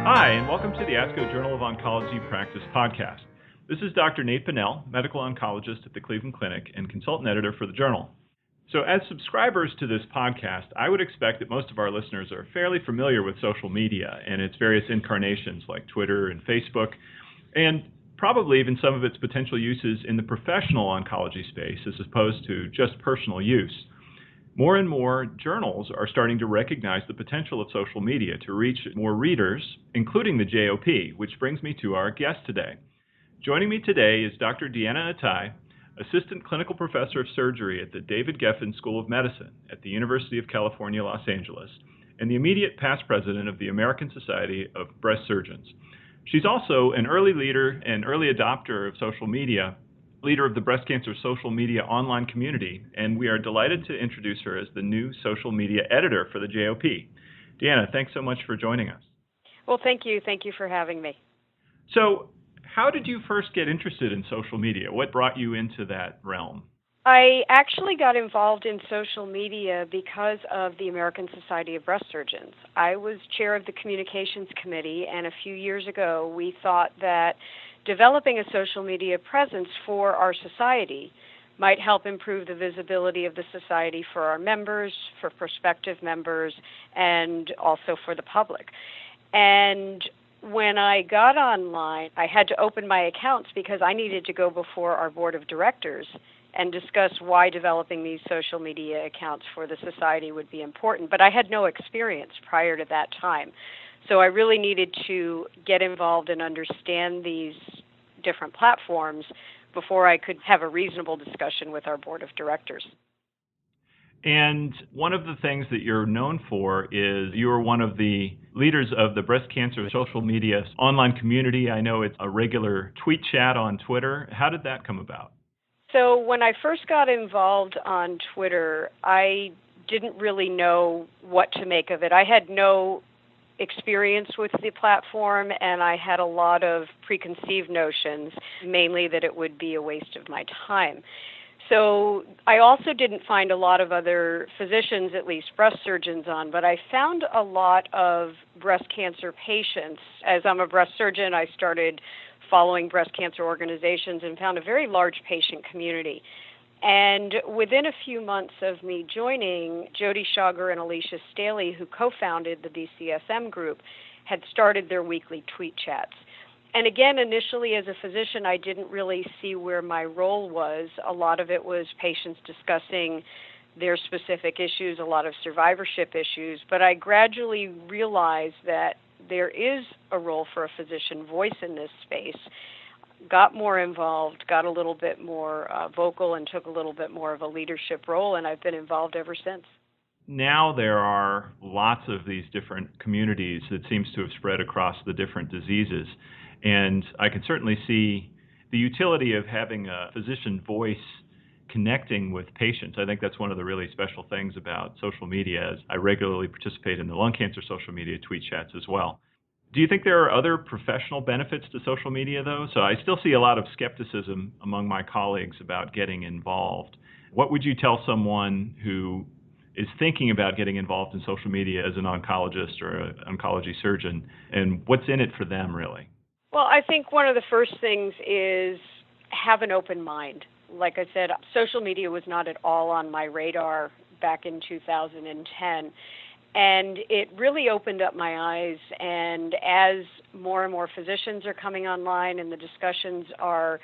Hi, and welcome to the ASCO Journal of Oncology Practice podcast. This is Dr. Nate Pinnell, medical oncologist at the Cleveland Clinic and consultant editor for the journal. So as subscribers to this podcast, I would expect that most of our listeners are fairly familiar with social media and its various incarnations like Twitter and Facebook, and probably even some of its potential uses in the professional oncology space as opposed to just personal use. More and more journals are starting to recognize the potential of social media to reach more readers, including the JOP, which brings me to our guest today. Joining me today is Dr. Deanna Atai, Assistant Clinical Professor of Surgery at the David Geffen School of Medicine at the University of California, Los Angeles, and the immediate past president of the American Society of Breast Surgeons. She's also an early leader and early adopter of social media, leader of the breast cancer social media online community, and we are delighted to introduce her as the new social media editor for the JOP. Deanna, thanks so much for joining us. Well, thank you. Thank you for having me. So, how did you first get interested in social media? What brought you into that realm? I actually got involved in social media because of the American Society of Breast Surgeons. I was chair of the communications committee, and a few years ago we thought that developing a social media presence for our society might help improve the visibility of the society for our members, for prospective members, and also for the public. And when I got online, I had to open my accounts because I needed to go before our board of directors and discuss why developing these social media accounts for the society would be important. But I had no experience prior to that time. So I really needed to get involved and understand these different platforms before I could have a reasonable discussion with our board of directors. And one of the things that you're known for is you are one of the leaders of the breast cancer social media online community. I know it's a regular tweet chat on Twitter. How did that come about? So when I first got involved on Twitter, I didn't really know what to make of it. I had no experience with the platform, and I had a lot of preconceived notions, mainly that it would be a waste of my time. So I also didn't find a lot of other physicians, at least breast surgeons, on, but I found a lot of breast cancer patients. As I'm a breast surgeon, I started following breast cancer organizations and found a very large patient community. And within a few months of me joining, Jody Schauger and Alicia Staley, who co-founded the BCSM group, had started their weekly tweet chats. And again, initially as a physician, I didn't really see where my role was. A lot of it was patients discussing their specific issues, a lot of survivorship issues, but I gradually realized that there is a role for a physician voice in this space. Got more involved, got a little bit more vocal, and took a little bit more of a leadership role, and I've been involved ever since. Now there are lots of these different communities that seems to have spread across the different diseases, and I can certainly see the utility of having a physician voice connecting with patients. I think that's one of the really special things about social media, as I regularly participate in the lung cancer social media tweet chats as well. Do you think there are other professional benefits to social media, though? So I still see a lot of skepticism among my colleagues about getting involved. What would you tell someone who is thinking about getting involved in social media as an oncologist or an oncology surgeon, and what's in it for them, really? Well, I think one of the first things is have an open mind. Like I said, social media was not at all on my radar back in 2010. And it really opened up my eyes, and as more and more physicians are coming online and the discussions are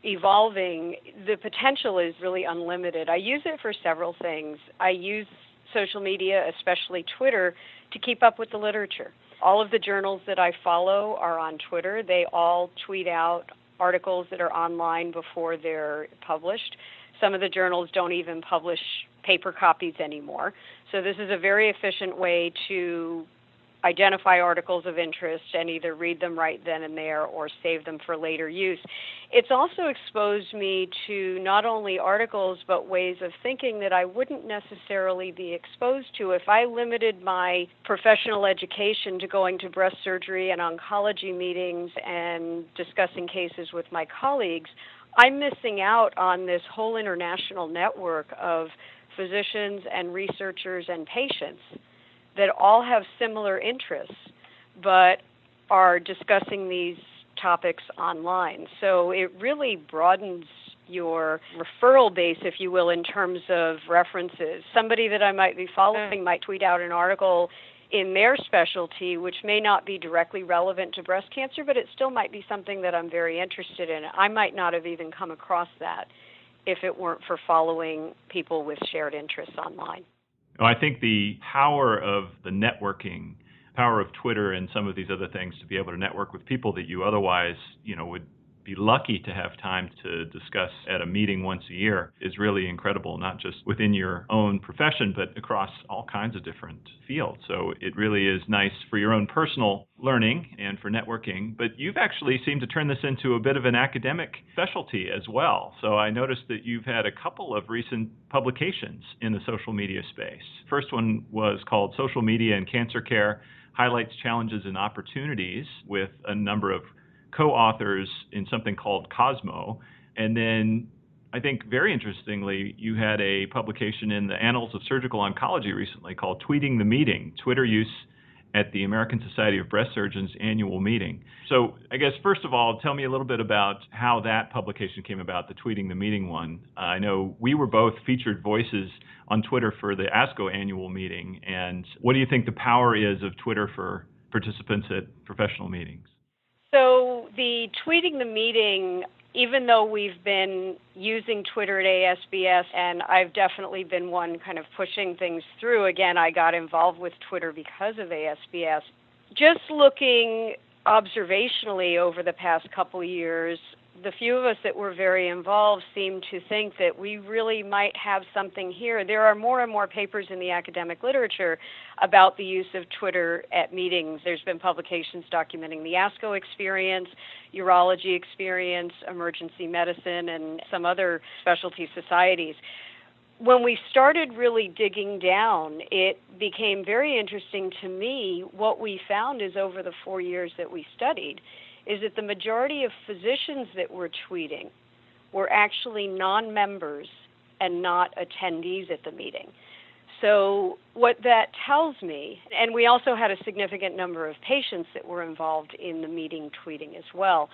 evolving, the potential is really unlimited. I use it for several things. I use social media, especially Twitter, to keep up with the literature. All of the journals that I follow are on Twitter. They all tweet out articles that are online before they're published. Some of the journals don't even publish paper copies anymore. So this is a very efficient way to identify articles of interest and either read them right then and there or save them for later use. It's also exposed me to not only articles but ways of thinking that I wouldn't necessarily be exposed to if I limited my professional education to going to breast surgery and oncology meetings and discussing cases with my colleagues. I'm missing out on this whole international network of physicians and researchers and patients that all have similar interests, but are discussing these topics online. So it really broadens your referral base, if you will, in terms of references. Somebody that I might be following might tweet out an article in their specialty, which may not be directly relevant to breast cancer, but it still might be something that I'm very interested in. I might not have even come across that if it weren't for following people with shared interests online. Well, I think the power of the networking, power of Twitter and some of these other things to be able to network with people that you otherwise, would be lucky to have time to discuss at a meeting once a year is really incredible, not just within your own profession, but across all kinds of different fields. So it really is nice for your own personal learning and for networking, but you've actually seemed to turn this into a bit of an academic specialty as well. So I noticed that you've had a couple of recent publications in the social media space. First one was called Social Media and Cancer Care, Highlights Challenges and Opportunities, with a number of co-authors in something called Cosmo. And then I think very interestingly, you had a publication in the Annals of Surgical Oncology recently called Tweeting the Meeting, Twitter Use at the American Society of Breast Surgeons annual meeting. So I guess first of all, tell me a little bit about how that publication came about, the Tweeting the Meeting one. I know we were both featured voices on Twitter for the ASCO annual meeting. And what do you think the power is of Twitter for participants at professional meetings? So the Tweeting the Meeting, even though we've been using Twitter at ASBS, and I've definitely been one kind of pushing things through, again, I got involved with Twitter because of ASBS. Just looking observationally over the past couple of years, the few of us that were very involved seem to think that we really might have something here. There are more and more papers in the academic literature about the use of Twitter at meetings. There's been publications documenting the ASCO experience, urology experience, emergency medicine, and some other specialty societies. When we started really digging down, it became very interesting to me. What we found is over the 4 years that we studied is that the majority of physicians that were tweeting were actually non-members and not attendees at the meeting. So what that tells me, and we also had a significant number of patients that were involved in the meeting tweeting as well.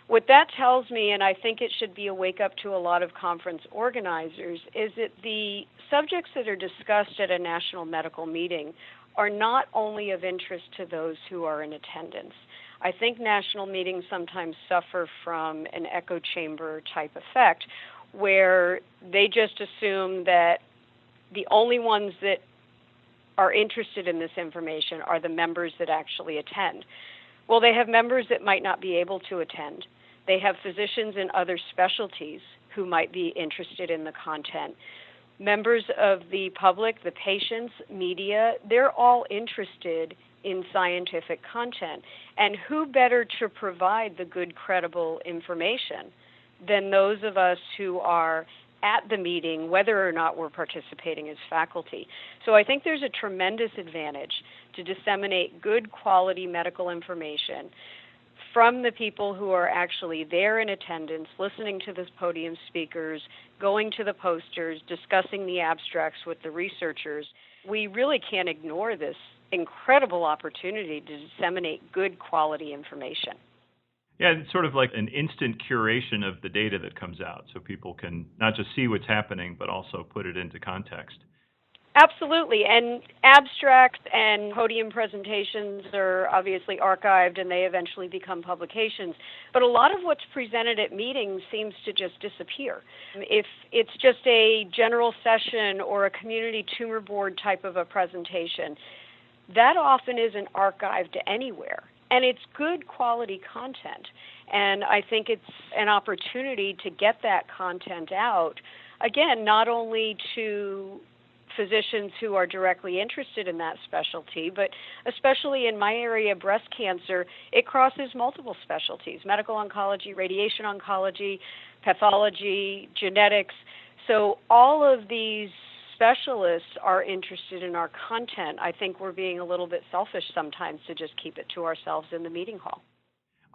What that tells me, and I think it should be a wake-up to a lot of conference organizers, is that the subjects that are discussed at a national medical meeting are not only of interest to those who are in attendance. I think national meetings sometimes suffer from an echo chamber type effect where they just assume that the only ones that are interested in this information are the members that actually attend. Well, they have members that might not be able to attend. They have physicians in other specialties who might be interested in the content. Members of the public, the patients, media, they're all interested in scientific content. And who better to provide the good, credible information than those of us who are at the meeting, whether or not we're participating as faculty. So I think there's a tremendous advantage to disseminate good quality medical information from the people who are actually there in attendance, listening to the podium speakers, going to the posters, discussing the abstracts with the researchers. We really can't ignore this incredible opportunity to disseminate good quality information. Yeah, it's sort of like an instant curation of the data that comes out, so people can not just see what's happening, but also put it into context. Absolutely, and abstracts and podium presentations are obviously archived and they eventually become publications, but a lot of what's presented at meetings seems to just disappear. If it's just a general session or a community tumor board type of a presentation, that often isn't archived anywhere. And it's good quality content. And I think it's an opportunity to get that content out, again, not only to physicians who are directly interested in that specialty, but especially in my area, breast cancer, it crosses multiple specialties: medical oncology, radiation oncology, pathology, genetics. So all of these specialists are interested in our content. I think we're being a little bit selfish sometimes to just keep it to ourselves in the meeting hall.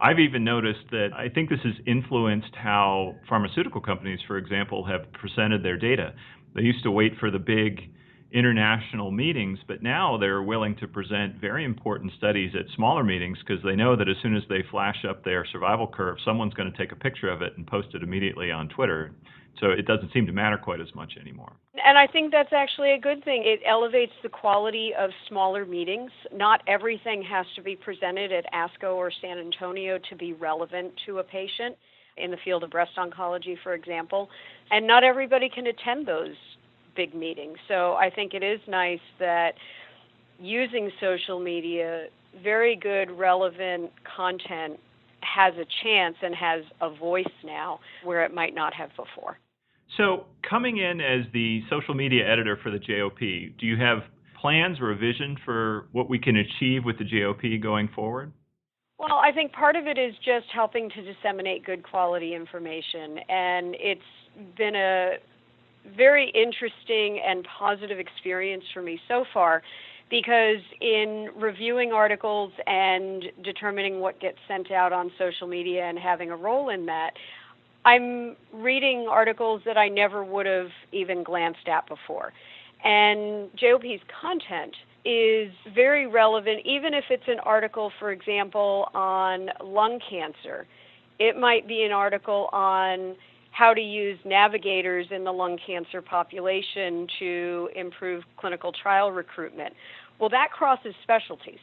I've even noticed that I think this has influenced how pharmaceutical companies, for example, have presented their data. They used to wait for the big international meetings, but now they're willing to present very important studies at smaller meetings because they know that as soon as they flash up their survival curve, someone's going to take a picture of it and post it immediately on Twitter. So it doesn't seem to matter quite as much anymore. And I think that's actually a good thing. It elevates the quality of smaller meetings. Not everything has to be presented at ASCO or San Antonio to be relevant to a patient in the field of breast oncology, for example. And not everybody can attend those big meetings. So I think it is nice that using social media, very good, relevant content has a chance and has a voice now where it might not have before. So coming in as the social media editor for the JOP, do you have plans or a vision for what we can achieve with the JOP going forward? Well, I think part of it is just helping to disseminate good quality information, and it's been a very interesting and positive experience for me so far, because in reviewing articles and determining what gets sent out on social media and having a role in that, I'm reading articles that I never would have even glanced at before. And JOP's content is very relevant, even if it's an article, for example, on lung cancer. It might be an article on how to use navigators in the lung cancer population to improve clinical trial recruitment. Well, that crosses specialties.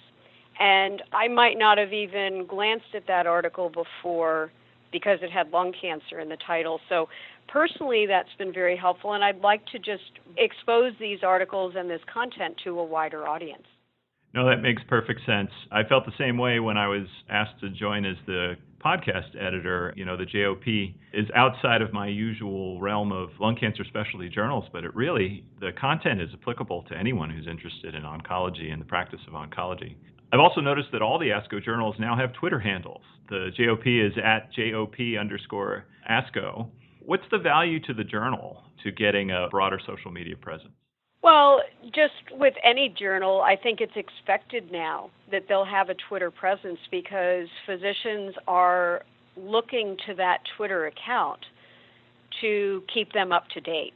And I might not have even glanced at that article before because it had lung cancer in the title. So personally, that's been very helpful, and I'd like to just expose these articles and this content to a wider audience. No, that makes perfect sense. I felt the same way when I was asked to join as the podcast editor. You know, the JOP is outside of my usual realm of lung cancer specialty journals, but the content is applicable to anyone who's interested in oncology and the practice of oncology. I've also noticed that all the ASCO journals now have Twitter handles. The JOP is at JOP_ASCO. What's the value to the journal to getting a broader social media presence? Well, just with any journal, I think it's expected now that they'll have a Twitter presence because physicians are looking to that Twitter account to keep them up to date.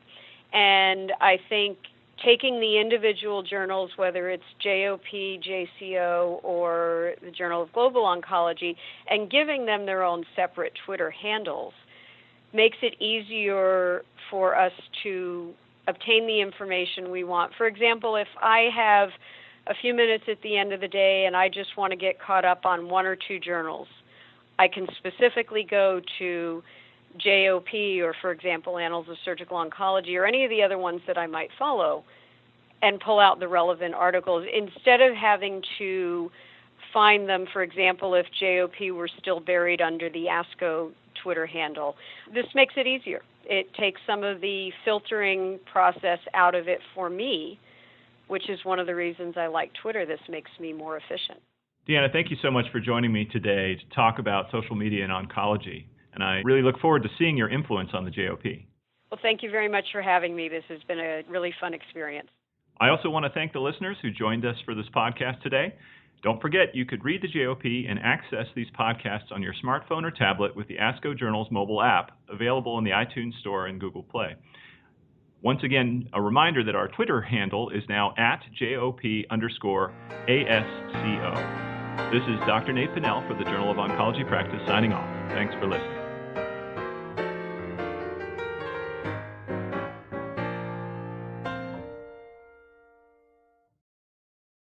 And I think taking the individual journals, whether it's JOP, JCO, or the Journal of Global Oncology, and giving them their own separate Twitter handles makes it easier for us to obtain the information we want. For example, if I have a few minutes at the end of the day and I just want to get caught up on one or two journals, I can specifically go to JOP or, for example, Annals of Surgical Oncology or any of the other ones that I might follow and pull out the relevant articles instead of having to find them, for example, if JOP were still buried under the ASCO Twitter handle. This makes it easier. It takes some of the filtering process out of it for me, which is one of the reasons I like Twitter. This makes me more efficient. Deanna, thank you so much for joining me today to talk about social media and oncology. And I really look forward to seeing your influence on the JOP. Well, thank you very much for having me. This has been a really fun experience. I also want to thank the listeners who joined us for this podcast today. Don't forget, you could read the JOP and access these podcasts on your smartphone or tablet with the ASCO Journals mobile app, available in the iTunes Store and Google Play. Once again, a reminder that our Twitter handle is now at JOP_ASCO. This is Dr. Nate Pinnell for the Journal of Oncology Practice signing off. Thanks for listening.